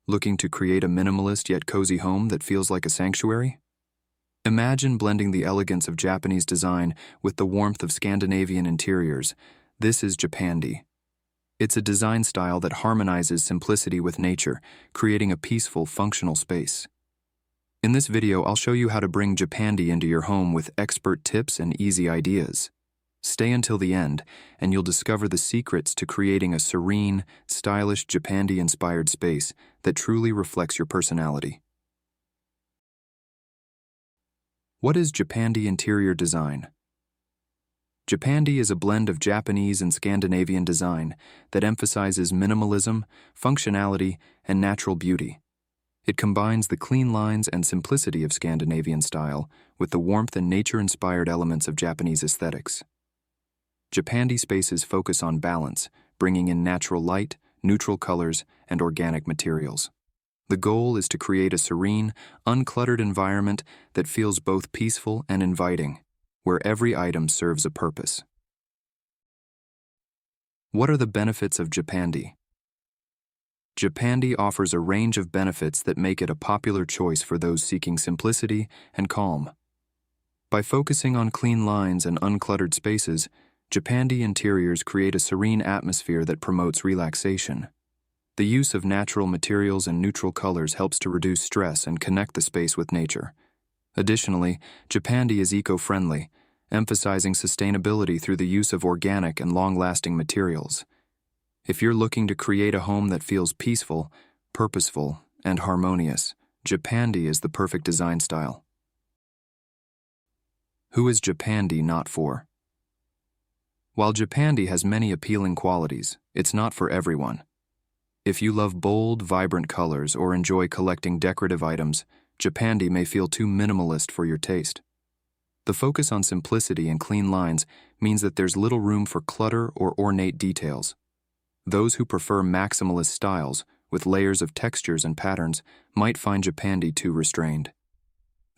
Looking to create a minimalist yet cozy home that feels like a sanctuary? Imagine blending the elegance of Japanese design with the warmth of Scandinavian interiors. This is Japandi. It's a design style that harmonizes simplicity with nature, creating a peaceful, functional space. In this video, I'll show you how to bring Japandi into your home with expert tips and easy ideas. Stay until the end, and you'll discover the secrets to creating a serene, stylish Japandi-inspired space that truly reflects your personality. What is Japandi interior design? Japandi is a blend of Japanese and Scandinavian design that emphasizes minimalism, functionality, and natural beauty. It combines the clean lines and simplicity of Scandinavian style with the warmth and nature-inspired elements of Japanese aesthetics. Japandi spaces focus on balance, bringing in natural light, neutral colors, and organic materials. The goal is to create a serene, uncluttered environment that feels both peaceful and inviting, where every item serves a purpose. What are the benefits of Japandi? Japandi offers a range of benefits that make it a popular choice for those seeking simplicity and calm. By focusing on clean lines and uncluttered spaces, Japandi interiors create a serene atmosphere that promotes relaxation. The use of natural materials and neutral colors helps to reduce stress and connect the space with nature. Additionally, Japandi is eco-friendly, emphasizing sustainability through the use of organic and long-lasting materials. If you're looking to create a home that feels peaceful, purposeful, and harmonious, Japandi is the perfect design style. Who is Japandi not for? While Japandi has many appealing qualities, it's not for everyone. If you love bold, vibrant colors or enjoy collecting decorative items, Japandi may feel too minimalist for your taste. The focus on simplicity and clean lines means that there's little room for clutter or ornate details. Those who prefer maximalist styles, with layers of textures and patterns, might find Japandi too restrained.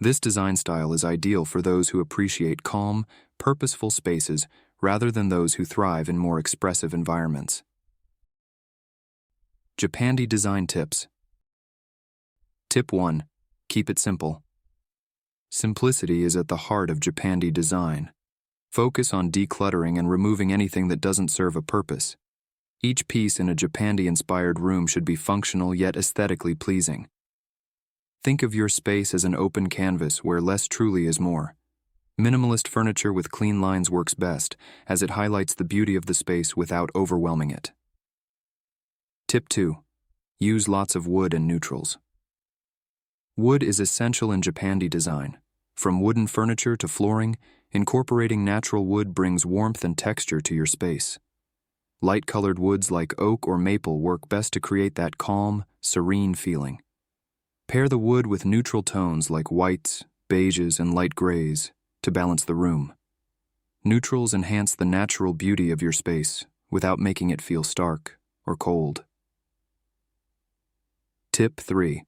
This design style is ideal for those who appreciate calm, purposeful spaces rather than those who thrive in more expressive environments. Japandi design tips. Tip 1. Keep it simple. Simplicity is at the heart of Japandi design. Focus on decluttering and removing anything that doesn't serve a purpose. Each piece in a Japandi-inspired room should be functional yet aesthetically pleasing. Think of your space as an open canvas where less truly is more. Minimalist furniture with clean lines works best, as it highlights the beauty of the space without overwhelming it. Tip 2. Use lots of wood and neutrals. Wood is essential in Japandi design. From wooden furniture to flooring, incorporating natural wood brings warmth and texture to your space. Light-colored woods like oak or maple work best to create that calm, serene feeling. Pair the wood with neutral tones like whites, beiges, and light grays to balance the room. Neutrals enhance the natural beauty of your space without making it feel stark or cold. Tip 3.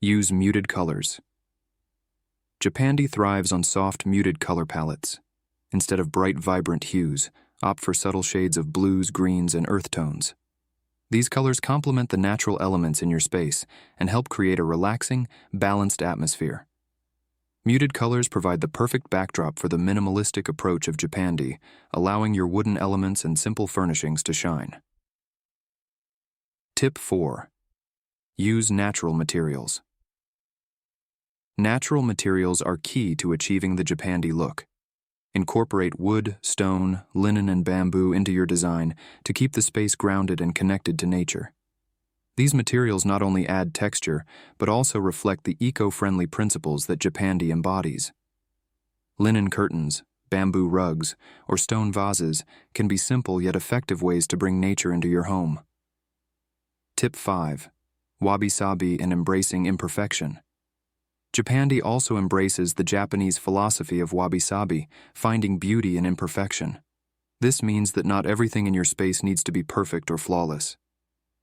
Use muted colors. Japandi thrives on soft, muted color palettes. Instead of bright, vibrant hues, opt for subtle shades of blues, greens, and earth tones. These colors complement the natural elements in your space and help create a relaxing, balanced atmosphere. Muted colors provide the perfect backdrop for the minimalistic approach of Japandi, allowing your wooden elements and simple furnishings to shine. Tip 4. Use natural materials. Natural materials are key to achieving the Japandi look. Incorporate wood, stone, linen, and bamboo into your design to keep the space grounded and connected to nature. These materials not only add texture, but also reflect the eco-friendly principles that Japandi embodies. Linen curtains, bamboo rugs, or stone vases can be simple yet effective ways to bring nature into your home. Tip 5. Wabi Sabi and embracing imperfection. Japandi also embraces the Japanese philosophy of Wabi Sabi, finding beauty in imperfection. This means that not everything in your space needs to be perfect or flawless.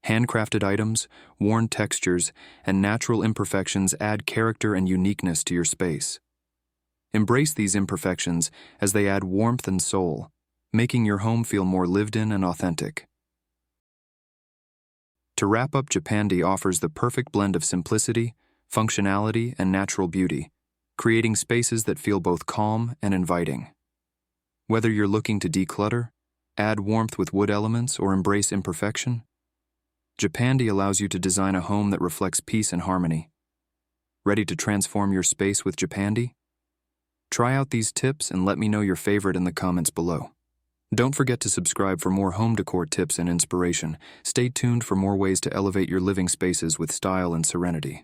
Handcrafted items, worn textures, and natural imperfections add character and uniqueness to your space. Embrace these imperfections as they add warmth and soul, making your home feel more lived in and authentic. To wrap up, Japandi offers the perfect blend of simplicity, functionality, and natural beauty, creating spaces that feel both calm and inviting. Whether you're looking to declutter, add warmth with wood elements, or embrace imperfection, Japandi allows you to design a home that reflects peace and harmony. Ready to transform your space with Japandi? Try out these tips and let me know your favorite in the comments below. Don't forget to subscribe for more home decor tips and inspiration. Stay tuned for more ways to elevate your living spaces with style and serenity.